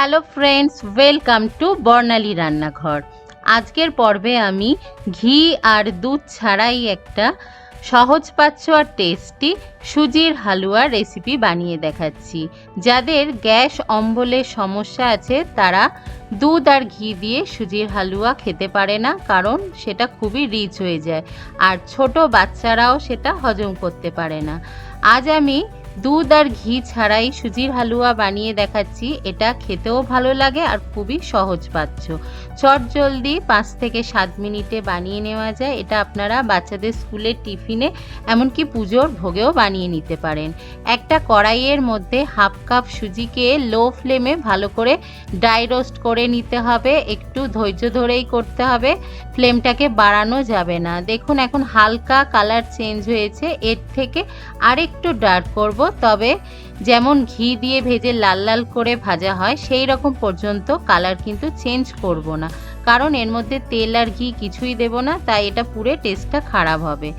Hello friends, welcome to বর্ণালী রান্নাঘর। আজকের পর্বে আমি ঘি আর দুধ ছাড়াই একটা সহজপাচ্য আর টেস্টি সুজির হালুয়া রেসিপি বানিয়ে দেখাচ্ছি। যাদের গ্যাস অম্বলের সমস্যা আছে তারা দুধ আর ঘি দিয়ে সুজির হালুয়া খেতে পারে না, কারণ সেটা খুবই রিচ হয়ে যায় আর ছোট বাচ্চারাও সেটা হজম করতে পারে না। আজ আমি দুধ আর ঘি ছাড়াই সুজির হালুয়া বানিয়ে দেখাচ্ছি। এটা খেতেও ভালো লাগে আর খুবই সহজপাচ্য, চটজলদি 5 থেকে 7 মিনিটে বানিয়ে নেওয়া যায়। এটা আপনারা বাচ্চাদের স্কুলের টিফিনে এমনকি পুজোর ভোগেও বানিয়ে নিতে পারেন। একটা কড়াইয়ের মধ্যে হাফ কাপ সুজিকে লো ফ্লেমে ভালো করে ড্রাই রোস্ট করে নিতে হবে। একটু ধৈর্য ধরেই করতে হবে, ফ্লেমটাকে বাড়ানো যাবে না। দেখুন এখন হালকা কালার চেঞ্জ হয়েছে, এর থেকে আরেকটু ডার্ক করব, তবে যেমন ঘি দিয়ে ভেজে লাল লাল করে ভাজা হয় সেই রকম পর্যন্ত কালার কিন্তু চেঞ্জ করব না, কারণ এর মধ্যে তেল আর ঘি কিছুই দেব না, তাই এটা পুরো টেস্টটা খারাপ হবে।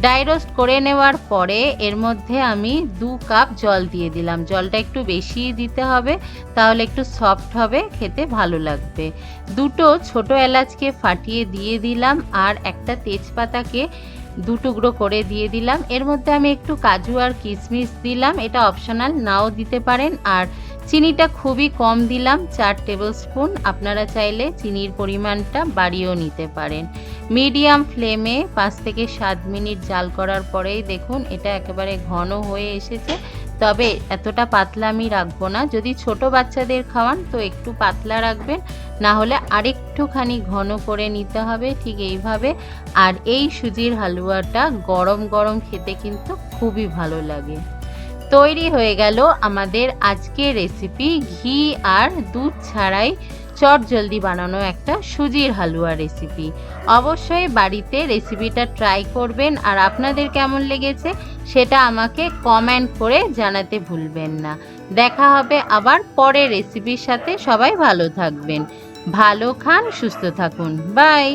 ড্রাই রোস্ট করে নেওয়ার পরে এর মধ্যে আমি 2 কাপ জল দিয়ে দিলাম। জলটা একটু বেশি দিতে হবে, তাহলে একটু সফট হবে, খেতে ভালো লাগবে। 2টো ছোট এলাচকে ফাটিয়ে দিয়ে দিলাম আর একটা তেজপাতাকে 2 টুকরো করে দিয়ে দিলাম। এর মধ্যে আমি একটু কাজু আর কিশমিশ দিলাম, এটা অপশনাল, নাও দিতে পারেন। আর চিনিটা খুবই কম দিলাম, 4 টেবিল স্পুন। আপনারা চাইলে চিনির পরিমাণটা বাড়িয়েও নিতে পারেন। মিডিয়াম ফ্লেমে 5 থেকে 7 মিনিট জাল করার পরেই দেখুন এটা একেবারে ঘন হয়ে এসেছে, তবে এতটা পাতলা আমি রাখবো না। যদি ছোট বাচ্চাদের খাওয়ান তো একটু পাতলা রাখবেন, না হলে আরেকটুখানি ঘন করে নিতে হবে, ঠিক এইভাবে। আর এই সুজির হালুয়াটা গরম গরম খেতে কিন্তু খুবই ভালো লাগে। তৈরি হয়ে গেল আমাদের আজকের রেসিপি, ঘি আর দুধ ছাড়াই চটজলদি বানানো একটা সুজির হালুয়া রেসিপি। অবশ্যই বাড়িতে রেসিপিটা ট্রাই করবেন, আর আপনাদের কেমন লেগেছে সেটা আমাকে কমেন্ট করে জানাতে ভুলবেন না। দেখা হবে আবার পরের রেসিপির সাথে। সবাই ভালো থাকবেন, ভালো খান, সুস্থ থাকুন, বাই।